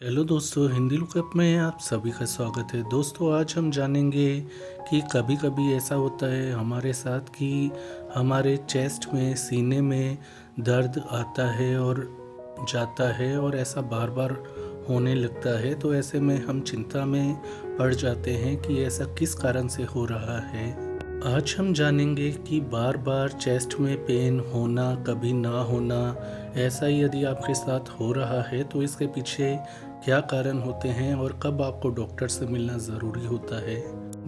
Hello दोस्तों, Hindi lookup में आप सभी का स्वागत है। दोस्तों, आज हम जानेंगे कि कभी कभी ऐसा होता है हमारे साथ कि हमारे चेस्ट में, सीने में दर्द आता है और जाता है और ऐसा बार बार होने लगता है। तो ऐसे में हम चिंता में पड़ जाते हैं कि ऐसा किस कारण से हो रहा है। आज हम जानेंगे कि बार बार चेस्ट में पेन होना, कभी ना होना, ऐसा यदि आपके साथ हो रहा है तो इसके पीछे क्या कारण होते हैं और कब आपको डॉक्टर से मिलना ज़रूरी होता है।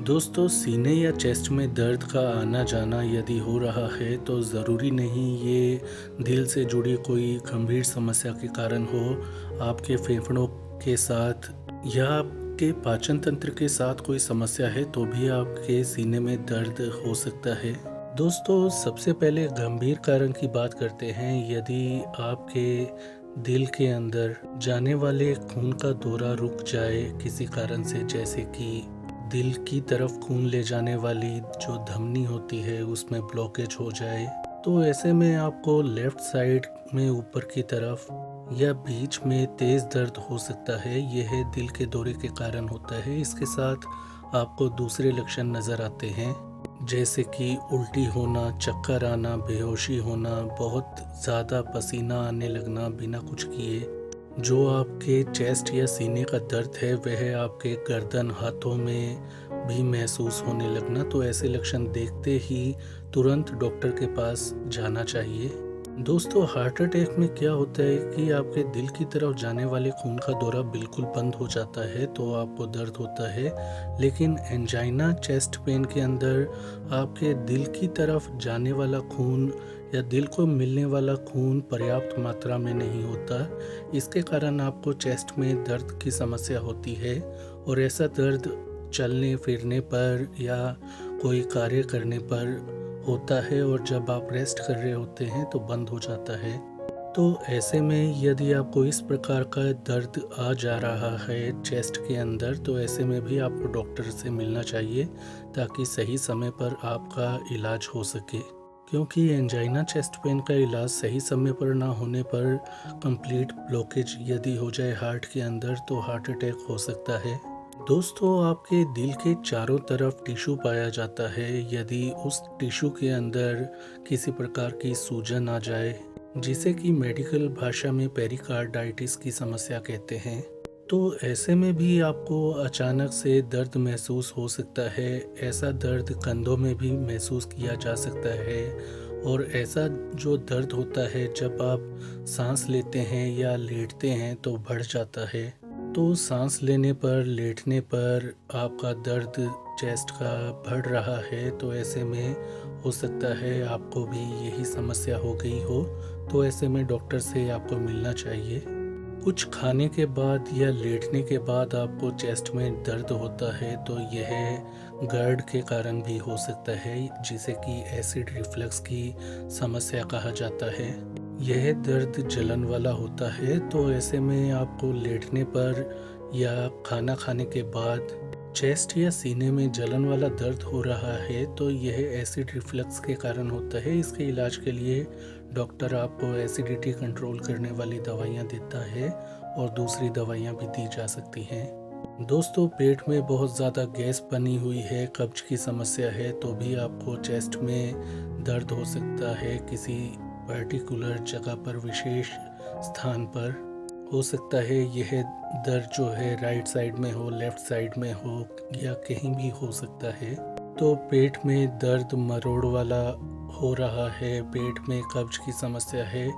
दोस्तों, सीने या चेस्ट में दर्द का आना जाना यदि हो रहा है तो ज़रूरी नहीं ये दिल से जुड़ी कोई गंभीर समस्या के कारण हो। आपके फेफड़ों के साथ या आपके पाचन तंत्र के साथ कोई समस्या है तो भी आपके सीने में दर्द हो सकता है। दोस्तों, सबसे पहले गंभीर कारण की बात करते हैं। यदि आपके दिल के अंदर जाने वाले खून का दौरा रुक जाए किसी कारण से, जैसे कि दिल की तरफ खून ले जाने वाली जो धमनी होती है उसमें ब्लॉकेज हो जाए, तो ऐसे में आपको लेफ्ट साइड में ऊपर की तरफ या बीच में तेज दर्द हो सकता है। यह दिल के दौरे के कारण होता है। इसके साथ आपको दूसरे लक्षण नज़र आते हैं, जैसे कि उल्टी होना, चक्कर आना, बेहोशी होना, बहुत ज़्यादा पसीना आने लगना बिना कुछ किए। जो आपके चेस्ट या सीने का दर्द है वह आपके गर्दन, हाथों में भी महसूस होने लगना। तो ऐसे लक्षण देखते ही तुरंत डॉक्टर के पास जाना चाहिए। दोस्तों, हार्ट अटैक में क्या होता है कि आपके दिल की तरफ जाने वाले खून का दौरा बिल्कुल बंद हो जाता है तो आपको दर्द होता है। लेकिन एंजाइना चेस्ट पेन के अंदर आपके दिल की तरफ जाने वाला खून या दिल को मिलने वाला खून पर्याप्त मात्रा में नहीं होता। इसके कारण आपको चेस्ट में दर्द की समस्या होती है और ऐसा दर्द चलने फिरने पर या कोई कार्य करने पर होता है और जब आप रेस्ट कर रहे होते हैं तो बंद हो जाता है। तो ऐसे में यदि आपको इस प्रकार का दर्द आ जा रहा है चेस्ट के अंदर, तो ऐसे में भी आपको डॉक्टर से मिलना चाहिए ताकि सही समय पर आपका इलाज हो सके। क्योंकि एंजाइना चेस्ट पेन का इलाज सही समय पर ना होने पर कंप्लीट ब्लॉकेज यदि हो जाए हार्ट के अंदर तो हार्ट अटैक हो सकता है। दोस्तों, आपके दिल के चारों तरफ टिश्यू पाया जाता है। यदि उस टिश्यू के अंदर किसी प्रकार की सूजन आ जाए, जिसे कि मेडिकल भाषा में पेरिकार्डाइटिस की समस्या कहते हैं, तो ऐसे में भी आपको अचानक से दर्द महसूस हो सकता है। ऐसा दर्द कंधों में भी महसूस किया जा सकता है और ऐसा जो दर्द होता है जब आप सांस लेते हैं या लेटते हैं तो बढ़ जाता है। तो सांस लेने पर, लेटने पर आपका दर्द चेस्ट का बढ़ रहा है तो ऐसे में हो सकता है आपको भी यही समस्या हो गई हो। तो ऐसे में डॉक्टर से आपको मिलना चाहिए। कुछ खाने के बाद या लेटने के बाद आपको चेस्ट में दर्द होता है तो यह गर्ड के कारण भी हो सकता है, जिसे कि एसिड रिफ्लक्स की समस्या कहा जाता है। यह दर्द जलन वाला होता है तो ऐसे में आपको लेटने पर या खाना खाने के बाद चेस्ट या सीने में जलन वाला दर्द हो रहा है तो यह एसिड रिफ्लक्स के कारण होता है। इसके इलाज के लिए डॉक्टर आपको एसिडिटी कंट्रोल करने वाली दवाइयाँ देता है और दूसरी दवाइयाँ भी दी जा सकती हैं। दोस्तों, पेट में बहुत ज़्यादा गैस बनी हुई है, कब्ज की समस्या है तो भी आपको चेस्ट में दर्द हो सकता है। किसी पर्टिकुलर जगह पर, विशेष स्थान पर हो सकता है यह दर्द जो है राइट साइड में हो, लेफ्ट साइड में हो या कहीं भी हो सकता है। तो पेट में दर्द मरोड़ वाला हो रहा है, पेट में कब्ज की समस्या है,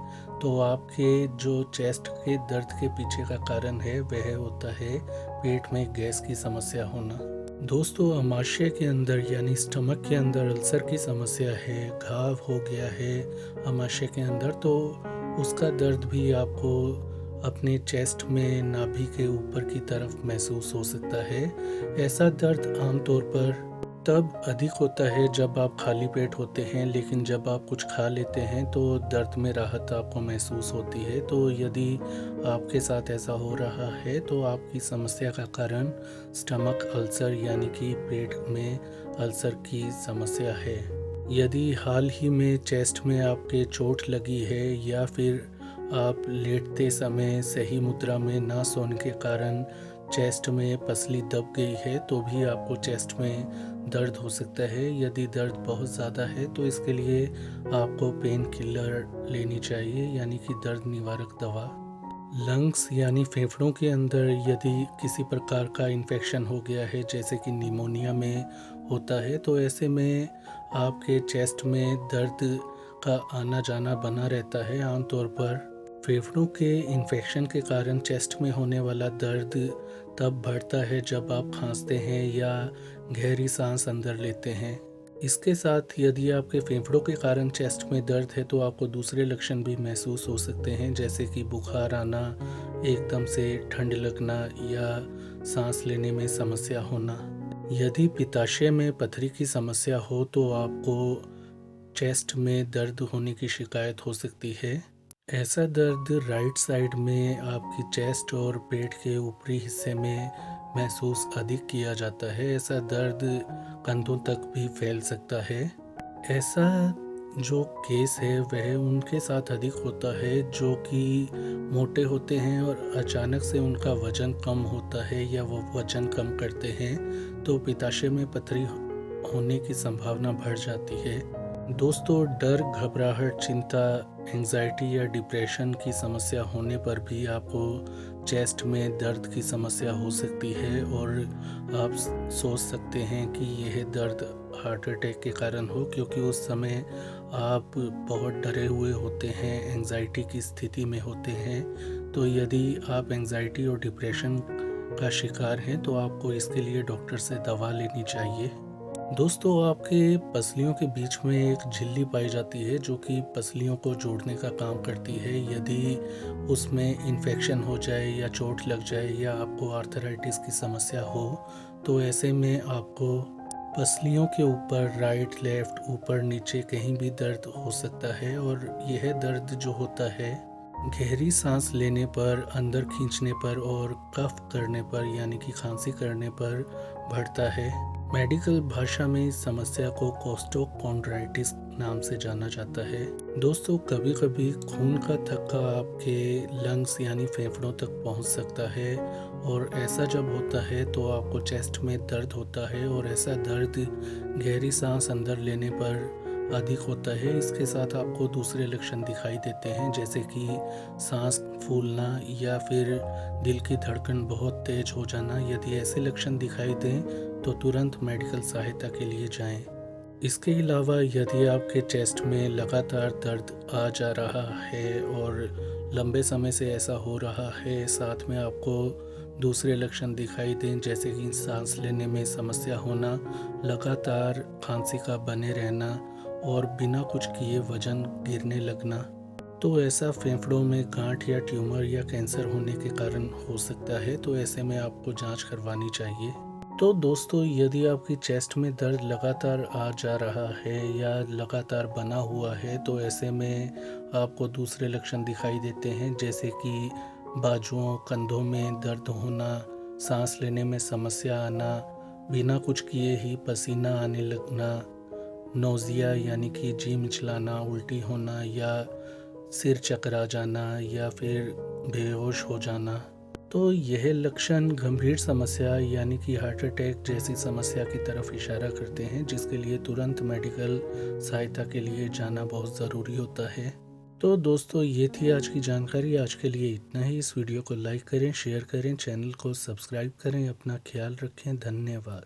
तो आपके जो चेस्ट के दर्द के पीछे का कारण है वह होता है पेट में गैस की समस्या होना। दोस्तों, अमाशय के अंदर यानी स्टमक के अंदर अल्सर की समस्या है, घाव हो गया है अमाशय के अंदर, तो उसका दर्द भी आपको अपने चेस्ट में नाभि के ऊपर की तरफ महसूस हो सकता है। ऐसा दर्द आमतौर पर तब अधिक होता है जब आप खाली पेट होते हैं, लेकिन जब आप कुछ खा लेते हैं तो दर्द में राहत आपको महसूस होती है। तो यदि आपके साथ ऐसा हो रहा है तो आपकी समस्या का कारण स्टमक अल्सर यानी कि पेट में अल्सर की समस्या है। यदि हाल ही में चेस्ट में आपके चोट लगी है या फिर आप लेटते समय सही मुद्रा में ना सोने के कारण चेस्ट में पसली दब गई है तो भी आपको चेस्ट में दर्द हो सकता है। यदि दर्द बहुत ज़्यादा है तो इसके लिए आपको पेन किलर लेनी चाहिए, यानी कि दर्द निवारक दवा। लंग्स यानी फेफड़ों के अंदर यदि किसी प्रकार का इन्फेक्शन हो गया है, जैसे कि निमोनिया में होता है, तो ऐसे में आपके चेस्ट में दर्द का आना जाना बना रहता है। आमतौर पर फेफड़ों के इन्फेक्शन के कारण चेस्ट में होने वाला दर्द तब बढ़ता है जब आप खांसते हैं या गहरी सांस अंदर लेते हैं। इसके साथ यदि आपके फेफड़ों के कारण चेस्ट में दर्द है तो आपको दूसरे लक्षण भी महसूस हो सकते हैं, जैसे कि बुखार आना, एकदम से ठंड लगना या सांस लेने में समस्या होना। यदि पित्ताशय में पथरी की समस्या हो तो आपको चेस्ट में दर्द होने की शिकायत हो सकती है। ऐसा दर्द राइट साइड में आपकी चेस्ट और पेट के ऊपरी हिस्से में महसूस अधिक किया जाता है। ऐसा दर्द कंधों तक भी फैल सकता है। ऐसा जो केस है वह उनके साथ अधिक होता है जो कि मोटे होते हैं और अचानक से उनका वजन कम होता है या वो वजन कम करते हैं, तो पित्ताशय में पथरी होने की संभावना बढ़ जाती है। दोस्तों, डर, घबराहट, चिंता, एंजाइटी या डिप्रेशन की समस्या होने पर भी आपको चेस्ट में दर्द की समस्या हो सकती है और आप सोच सकते हैं कि यह दर्द हार्ट अटैक के कारण हो, क्योंकि उस समय आप बहुत डरे हुए होते हैं, एंजाइटी की स्थिति में होते हैं। तो यदि आप एंजाइटी और डिप्रेशन का शिकार हैं तो आपको इसके लिए डॉक्टर से दवा लेनी चाहिए। दोस्तों, आपके पसलियों के बीच में एक झिल्ली पाई जाती है जो कि पसलियों को जोड़ने का काम करती है। यदि उसमें इन्फेक्शन हो जाए या चोट लग जाए या आपको आर्थराइटिस की समस्या हो तो ऐसे में आपको पसलियों के ऊपर राइट, लेफ्ट, ऊपर, नीचे कहीं भी दर्द हो सकता है। और यह दर्द जो होता है गहरी सांस लेने पर, अंदर खींचने पर और कफ करने पर यानी कि खांसी करने पर बढ़ता है। मेडिकल भाषा में इस समस्या को कोस्टोकॉन्ड्राइटिस नाम से जाना जाता है। दोस्तों, कभी कभी खून का थक्का आपके लंग्स यानी फेफड़ों तक पहुंच सकता है और ऐसा जब होता है तो आपको चेस्ट में दर्द होता है और ऐसा दर्द गहरी सांस अंदर लेने पर अधिक होता है। इसके साथ आपको दूसरे लक्षण दिखाई देते हैं, जैसे कि सांस फूलना या फिर दिल की धड़कन बहुत तेज हो जाना। यदि ऐसे लक्षण दिखाई दें तो तुरंत मेडिकल सहायता के लिए जाएं। इसके अलावा यदि आपके चेस्ट में लगातार दर्द आ जा रहा है और लंबे समय से ऐसा हो रहा है, साथ में आपको दूसरे लक्षण दिखाई दें, जैसे कि सांस लेने में समस्या होना, लगातार खांसी का बने रहना और बिना कुछ किए वजन गिरने लगना, तो ऐसा फेफड़ों में गांठ या ट्यूमर या कैंसर होने के कारण हो सकता है। तो ऐसे में आपको जांच करवानी चाहिए। तो दोस्तों, यदि आपकी चेस्ट में दर्द लगातार आ जा रहा है या लगातार बना हुआ है तो ऐसे में आपको दूसरे लक्षण दिखाई देते हैं, जैसे कि बाजुओं, कंधों में दर्द होना, सांस लेने में समस्या आना, बिना कुछ किए ही पसीना आने लगना, नोज़िया यानी कि जी मिचलाना, उल्टी होना या सिर चकरा जाना या फिर बेहोश हो जाना। तो यह लक्षण गंभीर समस्या यानी कि हार्ट अटैक जैसी समस्या की तरफ इशारा करते हैं, जिसके लिए तुरंत मेडिकल सहायता के लिए जाना बहुत ज़रूरी होता है। तो दोस्तों, ये थी आज की जानकारी। आज के लिए इतना ही। इस वीडियो को लाइक करें, शेयर करें, चैनल को सब्सक्राइब करें। अपना ख्याल रखें। धन्यवाद।